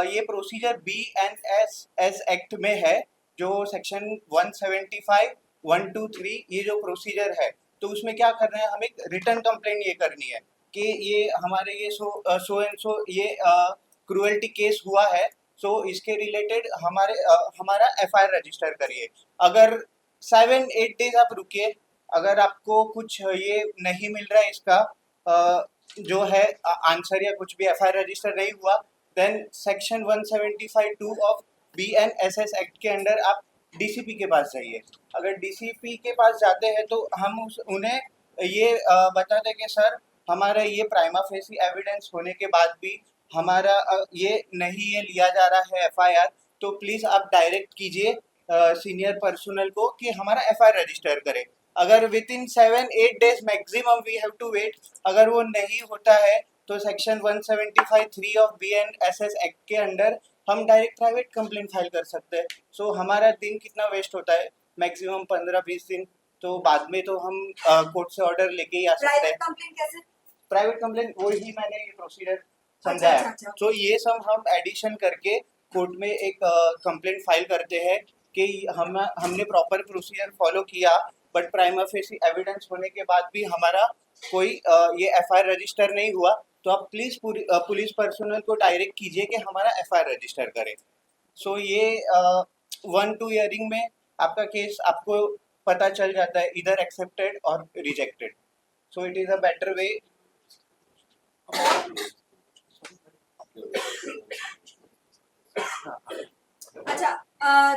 ये प्रोसीजर BNSS एक्ट में है, जो सेक्शन 175, 123 ये जो प्रोसीजर है, तो उसमें क्या करना है, हमें रिटर्न कंप्लेन ये करनी है कि ये हमारे ये सो एंड सो ये क्रूएल्टी केस हुआ है, सो इसके रिलेटेड हमारा एफआईआर रजिस्टर करिए। अगर 7-8 डेज आप रुकिए, अगर आपको कुछ ये नहीं मिल रहा है इसका जो है आंसर या कुछ भी एफआईआर रजिस्टर नहीं हुआ, then section 175(2) of BNSS act के अंडर आप डीसीपी के पास जाइए। अगर डीसीपी के पास जाते हैं तो हम उन्हें ये बताते कि सर हमारा ये प्राइमा फेसी एविडेंस होने के बाद भी हमारा ये नहीं ये लिया जा रहा है एफआईआर, तो प्लीज़ आप डायरेक्ट कीजिए सीनियर पर्सनल को कि हमारा एफआईआर रजिस्टर करें। अगर within 7-8 days maximum we have to wait, अगर वो नहीं होता है तो सेक्शन 175(3) ऑफ BNSS एक्ट के अंडर हम डायरेक्ट प्राइवेट कंप्लेंट फाइल कर सकते हैं। सो हमारा दिन कितना वेस्ट होता है, मैक्सिमम 15-20 दिन, तो बाद में तो हम कोर्ट से ऑर्डर लेके ही आ सकते हैं। प्राइवेट कंप्लेंट कैसे? प्राइवेट कंप्लेंट वही मैंने ये प्रोसीजर अच्छा, समझाया। अच्छा। तो ये सब हम एडिशन करके कोर्ट में एक कंप्लेंट फाइल करते हैं कि हमने प्रॉपर प्रोसीजर फॉलो किया, बट प्राइमा फेसी एविडेंस होने के बाद भी हमारा कोई ये एफआईआर रजिस्टर नहीं हुआ, तो आप प्लीज़ पुलिस पर्सनल को डायरेक्ट कीजिए कि हमारा एफआईआर रजिस्टर करें। सो ये 1-2 ईयरिंग में आपका केस आपको पता चल जाता है इधर एक्सेप्टेड और rejected. So it is a better way. अच्छा,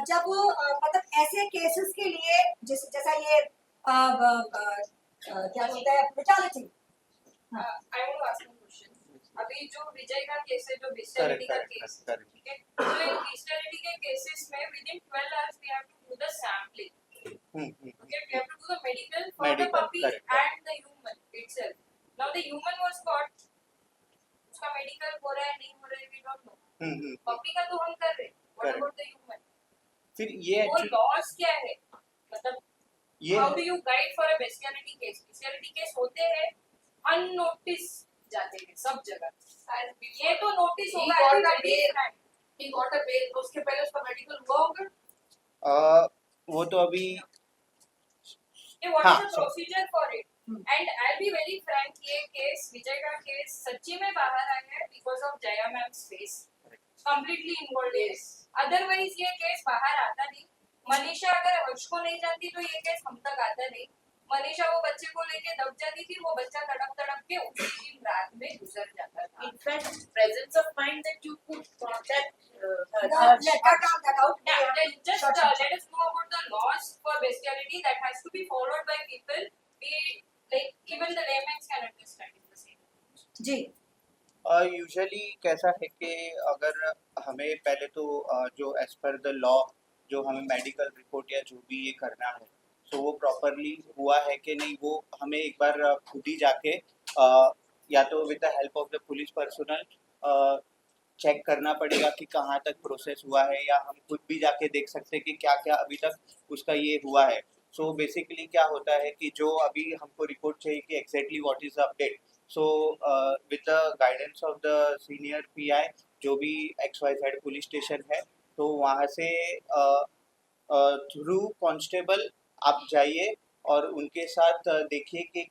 जब वो मतलब ऐसे केसेस के लिए जैसा ये क्या बोलते हैं brutality. I want to ask you question. अभी जो विजय का केस है, जो बेस्टियलिटी का केस, करेक्ट. ठीक है, तो इन बेस्टियलिटी के केसेस में within 12 hours we have to do the sampling. Okay, we have to do the medical for the Medical, puppy correct. and the human itself. Now the human was caught. उसका medical हो रहा है नहीं हो रहा है, we don't know. Puppy का तो हम कर रहे हैं. What Correct. about the human? फिर ये वो एक्चुअली laws क्या है? मतलब ये how do you guide for a bestiality case? Bestiality case होते हैं unnoticed जाते हैं सब जगह. ये तो notice होगा. got a everybody is bail. fine. He got a bail. तो उसके पहले उसका मेडिकल हुआ होगा. वो तो अभी Okay, what हाँ, is the procedure for it? And I'll be very frank, ये केस विजय का केस सच्ची में बाहर आया है because of Jaya ma'am's face. Completely involved है. Otherwise ये केस बाहर आता नहीं. मनीषा अगर हर्ष को नहीं जानती तो ये केस हम तक आता नहीं. मनीषा वो बच्चे को लेके दब जाती थी, वो बच्चा तड़प तड़प के उसी दिन रात में गुजर जाता था. In fact, presence of mind that you could contact cut out. Yeah, then just Sure, let us know about the laws for bestiality that has to be followed by people. We like even the laymen can understand it the same. जी. Usually कैसा है कि अगर हमें पहले तो जो as per the law जो हमें मेडिकल रिपोर्ट या जो भी ये करना है, तो वो प्रॉपरली हुआ है कि नहीं, वो हमें एक बार खुद ही जाके या तो with the help of the police personal check करना पड़ेगा कि कहाँ तक प्रोसेस हुआ है, या हम खुद भी जाके देख सकते हैं कि क्या क्या अभी तक उसका ये हुआ है. सो बेसिकली क्या होता है कि जो अभी हमको रिपोर्ट चाहिए कि exactly what is the update. So with the guidance of the senior pi जो भी XYZ पुलिस स्टेशन है, तो वहाँ से थ्रू कांस्टेबल आप जाइए और उनके साथ देखिए कि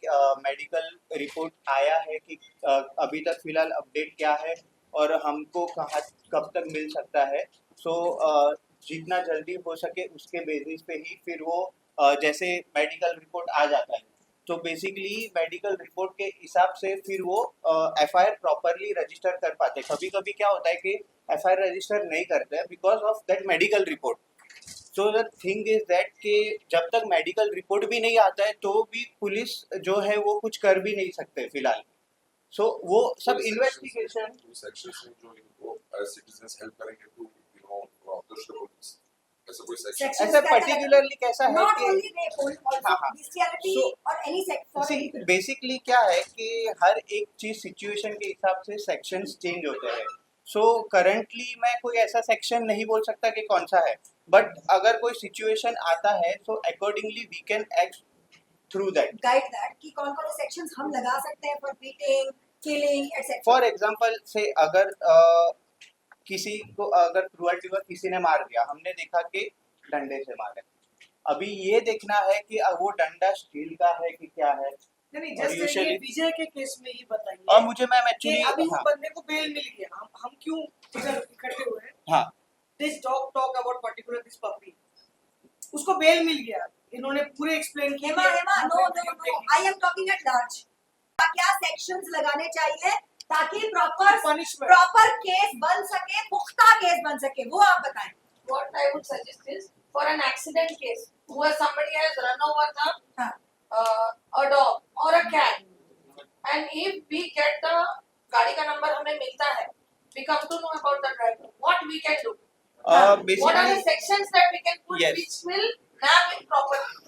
मेडिकल रिपोर्ट आया है कि अभी तक फिलहाल अपडेट क्या है और हमको कहाँ कब तक मिल सकता है. सो जितना जल्दी हो सके उसके बेसिस पे ही फिर वो जैसे मेडिकल रिपोर्ट आ जाता है, तो बेसिकली मेडिकल रिपोर्ट के हिसाब से फिर वो FIR प्रॉपरली रजिस्टर कर पाते. कभी कभी क्या होता है कि FIR रजिस्टर नहीं करते हैं because of that medical report. So the thing is that कि जब तक मेडिकल रिपोर्ट भी नहीं आता है तो भी पुलिस जो है वो कुछ कर भी नहीं सकते फिलहाल. सो वो सब इन्वेस्टिगेशन सेक्शंस में जो इनको सिटीजंस हेल्प करेंगे टू अप्रोच द पुलिस. ऐसा कोई सेक्शन ऐसा पर्टिकुलरली कैसा है Not कि only rape, also हाँ, हाँ. bestiality So, or any sex for any people. Basically क्या है कि हर एक चीज सिचुएशन के हिसाब से सेक्शंस चेंज होते हैं. सो करंटली मैं कोई ऐसा सेक्शन नहीं बोल सकता कि कौन सा है, बट अगर कोई सिचुएशन आता है so accordingly we can act through that. Guide that कि कौन-कौन से sections हम लगा सकते हैं for beating, killing, etc. For example से अगर किसी को अगर क्रूअल्टी पर किसी ने मार दिया, हमने देखा कि डंडे से मारे, अभी ये देखना है कि वो डंडा स्टील का है कि क्या है. नहीं और जैसे usually- ये विजय के केस में ये बताइए और मुझे मैम कि एक्चुअली अभी उस हाँ बंदे को बेल मिल गया, हम क्यों इधर इकट्ठे हुए हैं. हाँ this dog talk about particular this puppy, उसको बेल मिल गया, इन्होंने पूरे एक्सप्लेन किया. Hema, no. I am talking at large. क्या sections लगाने चाहिए ताकि Punishment. proper case बन सके, पुख्ता केस बन सके, वो आप बताएं. What I would suggest is for an accident case where somebody has run over हाँ. a dog or a cat, and if we get the गाड़ी का नंबर हमें मिलता है, we come to know about the driver. What we can do? What are the basically sections that we can put Yes. which will nab it properly?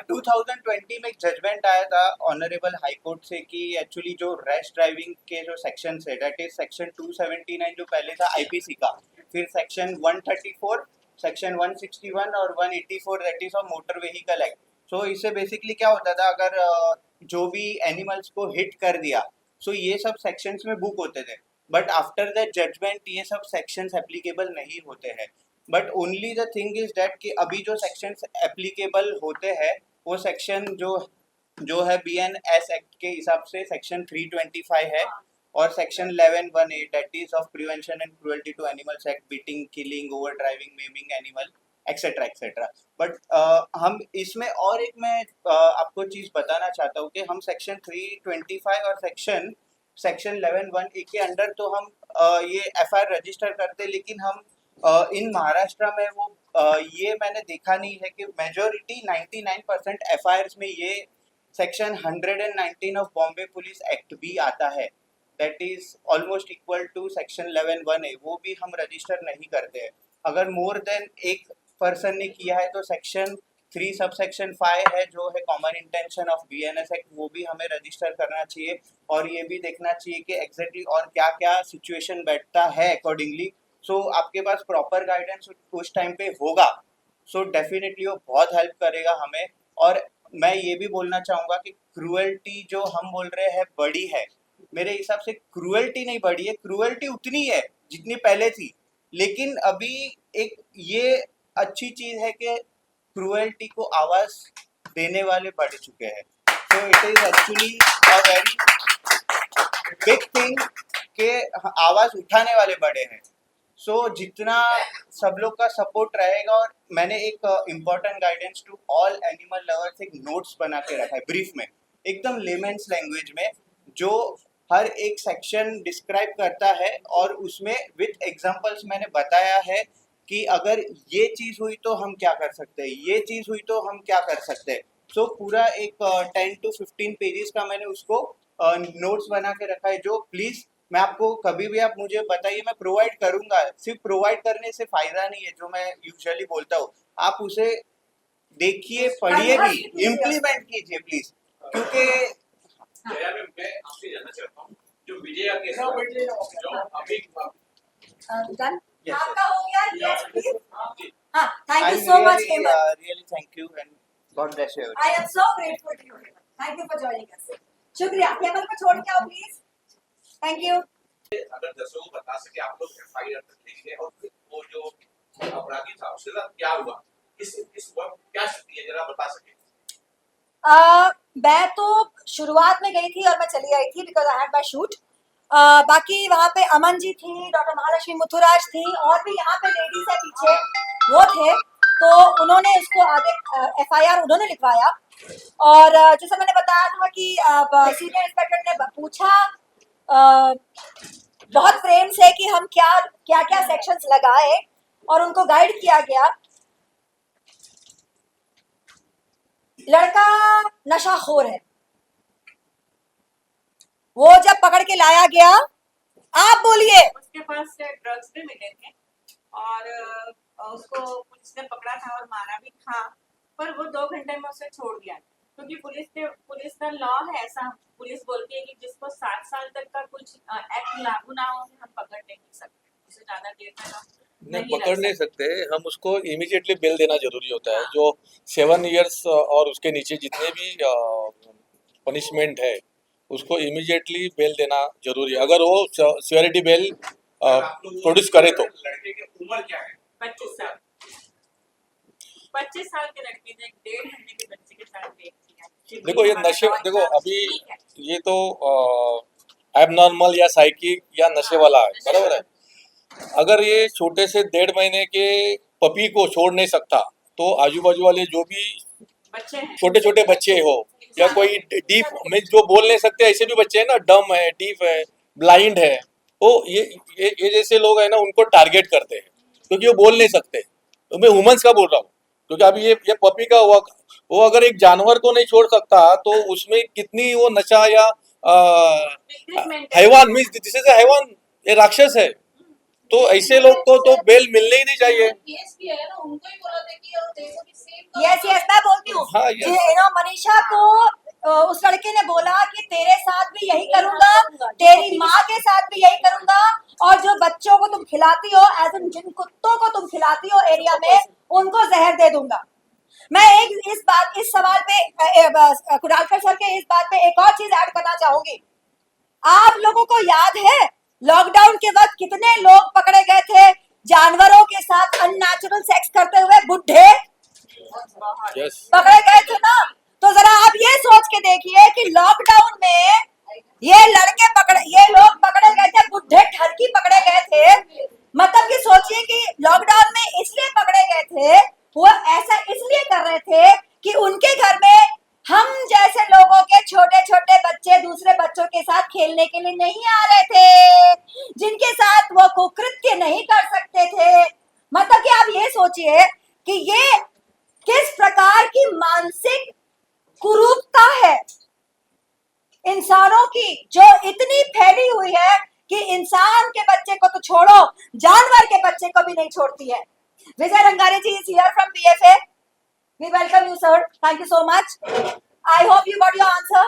2020 में एक judgement आया था honourable high court से कि actually जो rash driving के जो section है दैट इज सेक्शन 279 जो पहले था IPC का, फिर सेक्शन 134, सेक्शन 161 और 184 that is of motor vehicle act. So इससे बेसिकली क्या होता था, अगर जो भी एनिमल्स को हिट कर दिया सो ये सब सेक्शंस में बुक होते थे, बट आफ्टर दैट जजमेंट ये सब सेक्शंस एप्लीकेबल नहीं होते हैं. But only the thing is that कि अभी जो सेक्शंस एप्लीकेबल होते हैं वो सेक्शन जो है BNS एक्ट के हिसाब से सेक्शन 325 है और section 1118 that is of prevention and cruelty to animals act, beating, killing, over driving, maiming animal. Etcetera etcetera. But हम इसमें और एक मैं आपको चीज़ बताना चाहता हूँ कि हम सेक्शन 325 और सेक्शन 11(1)(a) के अंडर तो हम ये FIR रजिस्टर करते, लेकिन हम इन महाराष्ट्र में वो ये मैंने देखा नहीं है कि मेजोरिटी 99% FIRs में ये section 119 of Bombay police act भी आता है, that is almost equal to section 11(1)(a), वो भी हम रजिस्टर नहीं करते हैं। अगर मोर देन एक पर्सन ने किया है तो सेक्शन 3 सबसेक्शन 5 है जो है common intention of BNS act, वो भी हमें रजिस्टर करना चाहिए और ये भी देखना चाहिए कि एग्जैक्टली और क्या क्या सिचुएशन बैठता है अकॉर्डिंगली। सो आपके पास प्रॉपर गाइडेंस उस टाइम पे होगा, सो डेफिनेटली वो बहुत हेल्प करेगा हमें। और मैं ये भी बोलना चाहूँगा कि क्रूएल्टी जो हम बोल रहे हैं बड़ी है, मेरे हिसाब से क्रूएल्टी नहीं बढ़ी है, क्रूएल्टी उतनी है जितनी पहले थी, लेकिन अभी एक ये अच्छी चीज़ है कि क्रूएल्टी को आवाज़ देने वाले बढ़ चुके हैं। So it is actually a very big thing के आवाज़ उठाने वाले बड़े हैं। सो जितना सब लोग का सपोर्ट रहेगा, और मैंने एक important guidance to all animal lovers एक नोट्स बना के रखा है ब्रीफ में, एकदम लेमेंस लैंग्वेज में, जो हर एक सेक्शन डिस्क्राइब करता है और उसमें विथ एग्जांपल्स मैंने बताया है कि अगर ये चीज़ हुई तो हम क्या कर सकते हैं, ये चीज़ हुई तो हम क्या कर सकते हैं। सो पूरा एक 10 to 15 पेजेस का मैंने उसको नोट्स बना के रखा है, जो प्लीज़ मैं आपको कभी भी आप मुझे बताइए, मैं प्रोवाइड करूंगा। सिर्फ प्रोवाइड करने से फ़ायदा नहीं है, जो मैं यूजुअली बोलता हूँ, आप उसे देखिए, पढ़िए भी, इम्प्लीमेंट कीजिए प्लीज़, क्योंकि जया मैम, मैं आपसे जानना चाहता हूँ जो विजया केस जो अभी डन Yes, आपका हो गया? Yes please. जी, हाँ, thank you I'm so much really, Hemant. really thank you and God bless you. I am so grateful to you, Hemant. Thank you for joining us. शुक्रिया। हेमंत को छोड़ के आओ प्लीज। Thank you. अगर दर्शकों को बता सके आप लोग FIR तक लिखे और फिर वो जो अपराधी था उसके साथ क्या हुआ, इस वक्त क्या स्थिति है, जरा बता सके। मैं तो शुरुआत में गई थी और मैं चली आई थी because I had my shoot. बाकी वहाँ पे अमन जी थी, डॉक्टर महालक्ष्मी मुथुराज थी, और भी यहाँ पे लेडीज है पीछे, वो थे, तो उन्होंने इसको आगे FIR उन्होंने लिखवाया। और जैसे मैंने बताया था कि सीनियर इंस्पेक्टर ने पूछा बहुत प्रेम से कि हम क्या क्या सेक्शंस लगाए, और उनको गाइड किया गया। लड़का नशाखोर है, वो जब पकड़ के लाया गया, आप बोलिए। उसके पास से ड्रग्स भी मिले थे और उसको पुलिस ने पकड़ा था और मारा भी था, पर वो 2 घंटे में उसे छोड़ दिया, क्योंकि पुलिस का लॉ है ऐसा। पुलिस बोलती है कि जिसको 7 साल तक का कुछ एक्ट लागू ना हो हम पकड़ नहीं सकते, उसे ज्यादा देर तक हम नहीं पकड़ नहीं सकते, हम उसको इमीडिएटली बेल देना जरूरी होता है। जो 7 इयर्स और उसके नीचे जितने भी पनिशमेंट है उसको इमीडिएटली बेल देना जरूरी है, अगर वो सिक्योरिटी बेल प्रोड्यूस करे तो। लड़के की उम्र क्या है? 25 साल। 25 साल के लड़के ने 1.5 महीने के बच्चे के साथ रेप किया। देखो ये नशे, देखो अभी ये तो एबनॉर्मल या साइकिक या नशे वाला है, बराबर है। अगर ये छोटे से 1.5 महीने के पपी को छोड़ नहीं सकता, तो आजू बाजू वाले जो भी बच्चे हैं, छोटे छोटे बच्चे हो या कोई डीफ में जो बोल नहीं सकते, ऐसे भी बच्चे हैं ना, डम है, डीफ है, ब्लाइंड है, तो ये जैसे लोग हैं ना, उनको टारगेट करते हैं क्योंकि वो बोल नहीं सकते। तो मैं ह्यूमंस का बोल रहा हूँ, क्योंकि अभी ये पपी का हुआ, वो अगर एक जानवर को नहीं छोड़ सकता तो उसमें कितनी वो नशा या हैवान मीन्स दिस इज हैवान, ये राक्षस है, तो ऐसे लोग को तो बेल मिलने ही नहीं चाहिए। यस मैं बोलती हूँ। हाँ, yes. मनीषा को उस लड़के ने बोला कि तेरे साथ भी यही करूंगा, तेरी माँ के साथ भी यही करूंगा, और जो बच्चों को तुम खिलाती हो, एज इन जिन कुत्तों को तुम खिलाती हो एरिया में, उनको जहर दे दूंगा। मैं इस सवाल पे कुडालकर सर के इस बात पे एक और चीज ऐड करना चाहूंगी। आप लोगों को याद है लॉकडाउन के वक्त कितने लोग पकड़े गए थे जानवरों के साथ अननेचुरल सेक्स करते हुए? बुढ़े Yes. पकड़े गए थे ना। तो जरा आप ये सोच के देखिए कि लॉकडाउन में ये लोग पकड़े गए थे, बुढ़े ठरकी पकड़े गए थे। मतलब कि सोचिए कि लॉकडाउन में इसलिए पकड़े गए थे खेलने के लिए नहीं आ रहे थे, जिनके साथ वो कुकृत्य नहीं कर सकते थे। मतलब कि आप ये सोचिए कि ये किस प्रकार की मानसिक कुरूपता है इंसानों की, जो इतनी फैली हुई है कि इंसान के बच्चे को तो छोड़ो, जानवर के बच्चे को भी नहीं छोड़ती है। विजय रंगारे जी is here from BFA. We welcome you, sir. Thank you so much. I hope you got your answer.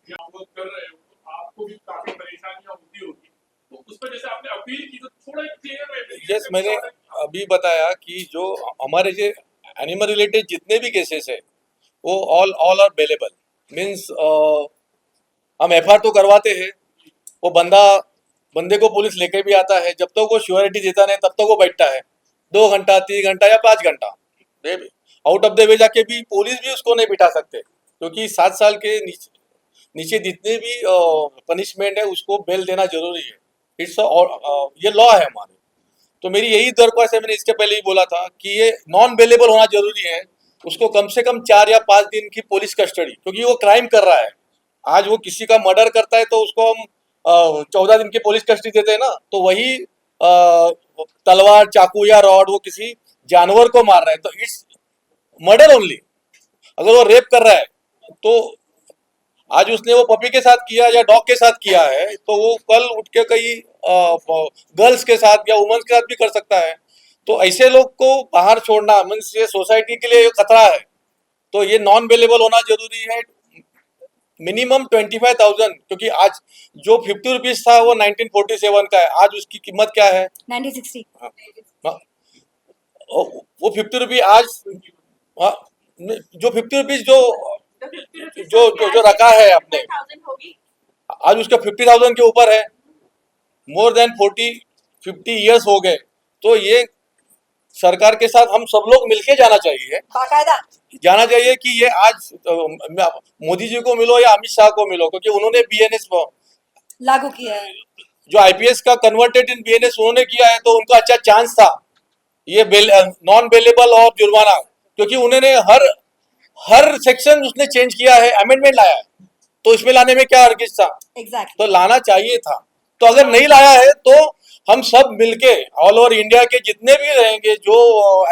ये आप लोग कर रहे हो तो आपको भी काफी परेशानियां होती होगी, तो उस पर जैसे आपने अपील की तो थोड़ा क्लियर यस, मैंने अभी बताया कि जो हमारे जो एनिमल रिलेटेड जितने भी केसेस है वो ऑल आर बेलेबल। मीन्स हम एफआईआर तो करवाते हैं, वो बंदे को पुलिस लेके भी आता है, जब तक वो श्योरिटी देता नहीं तब तक वो बैठता है 2 घंटा 3 घंटा या 5 घंटा। आउट ऑफ द वे जाके भी पुलिस भी उसको नहीं बिठा सकते, क्योंकि 7 साल के नीचे जितने भी पनिशमेंट है उसको बेल देना जरूरी है। इट्स ये लॉ है हमारे। तो मेरी यही दरख्वास्त है, मैंने इसके पहले ही बोला था कि ये नॉन बेलेबल होना जरूरी है। उसको कम से कम 4 या 5 दिन की पुलिस कस्टडी, क्योंकि वो क्राइम कर रहा है। आज वो किसी का मर्डर करता है तो उसको हम 14 दिन की पुलिस कस्टडी देते हैं ना, तो वही तलवार चाकू या रॉड वो किसी जानवर को मार रहा है, तो इट्स मर्डर ओनली। अगर वो रेप कर रहा है तो आज उसने वो पपी के साथ किया या डॉग के साथ किया है, तो वो कल उठ के कई गर्ल्स के साथ या वुमेन्स के साथ भी कर सकता है। तो ऐसे लोग को बाहर छोड़ना मीन्स ये सोसाइटी के लिए खतरा है। तो ये नॉन बेलेबल होना जरूरी है। मिनिमम 25,000, क्योंकि आज जो 50 रुपीज था वो 1947 का है, आज उसकी कीमत क्या है? 1960। वो 50 रुपीज आज जो 50 रुपीज जो रखा है आपने, 1000 होगी। आज उसका 50,000 के ऊपर है। मोर देन 40-50 ईयर्स हो गए। तो ये सरकार के साथ हम सब लोग मिलके जाना चाहिए कि ये आज मोदी जी को मिलो या अमित शाह को मिलो, क्योंकि उन्होंने बीएनएस लागू किया है। जो आईपीएस का कन्वर्टेड इन बीएनएस उन्होंने किया है, तो उनका अच्छा चांस था ये नॉन बेलेबल और जुर्माना, क्योंकि उन्होंने हर सेक्शन उसने चेंज किया है, अमेंडमेंट लाया है। तो इसमें लाने में क्या हरगिज था? एग्जैक्टली। तो लाना चाहिए था। तो अगर नहीं लाया है तो हम सब मिलके ऑल ओवर इंडिया के जितने भी रहेंगे जो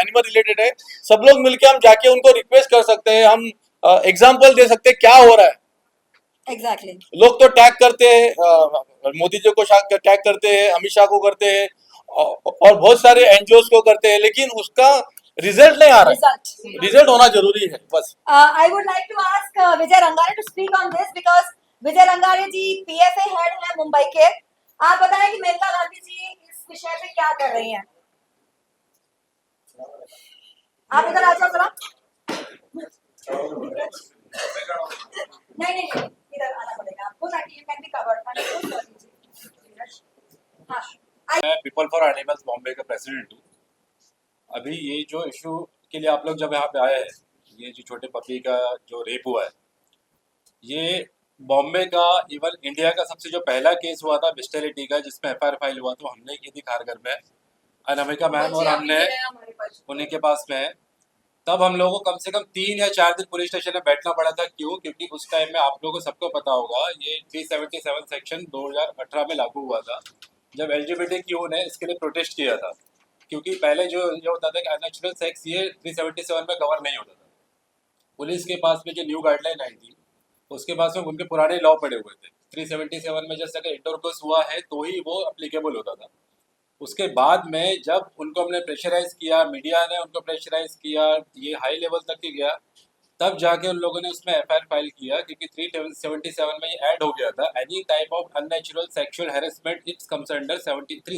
एनिमल रिलेटेड है, सब लोग मिलके हम जाके उनको रिक्वेस्ट कर सकते हैं, हम एग्जांपल दे सकते हैं क्या हो रहा है। एग्जैक्टली। लोग तो टैग करते हैं, मोदी जी को टैग करते हैं, अमित शाह को करते हैं और बहुत सारे एनजीओ को करते हैं, लेकिन उसका रिजल्ट नहीं आ रहा है। रिजल्ट होना जरूरी है बस। I would like to ask Vijay Rangare to speak on this because Vijay Rangare ji PFA head है मुंबई के। आप बताएं कि मेनका गांधी जी इस विषय पे क्या कर रही हैं? आप इधर आ जाओ जरा। नहीं इधर आना पड़ेगा आपको ताकि यू कैन बी कवर्ड। मैं पीपल फॉर एनिमल्स बॉम्बे का प्रेसिडेंट हूँ। अभी ये जो इशू के लिए आप लोग जब यहाँ पे आए हैं, ये जो छोटे पपी का जो रेप हुआ है, ये बॉम्बे का इवन इंडिया का सबसे जो पहला केस हुआ था बिस्टेलिटी का, जिसमें एफआईआर फाइल हुआ, तो हमने की थी खारघर में, अनामिका मैम और हमने उन्हीं के पास में है। तब हम लोगों को कम से कम 3 या 4 दिन पुलिस स्टेशन में बैठना पड़ा था। क्यों? क्योंकि उस टाइम में आप लोगों को सबको पता होगा ये 377 सेक्शन 2018 में लागू हुआ था, जब LGBTQ ने इसके लिए प्रोटेस्ट किया था। क्योंकि पहले जो ये होता था कि अननेचुरल सेक्स ये 377 में कवर नहीं होता था। पुलिस के पास में जो न्यू गाइडलाइन आई थी उसके पास में उनके पुराने लॉ पड़े हुए थे। 377 में जैसे अगर इंटरकोर्स हुआ है तो ही वो अप्लीकेबल होता था। उसके बाद में जब उनको हमने प्रेशराइज किया, मीडिया ने उनको प्रेशराइज किया, ये हाई लेवल तक ही गया, तब जाके उन लोगों ने उसमें एफआईआर फाइल किया। क्योंकि 377 में ये ऐड हो गया था, any type of unnatural sexual harassment it's comes under 377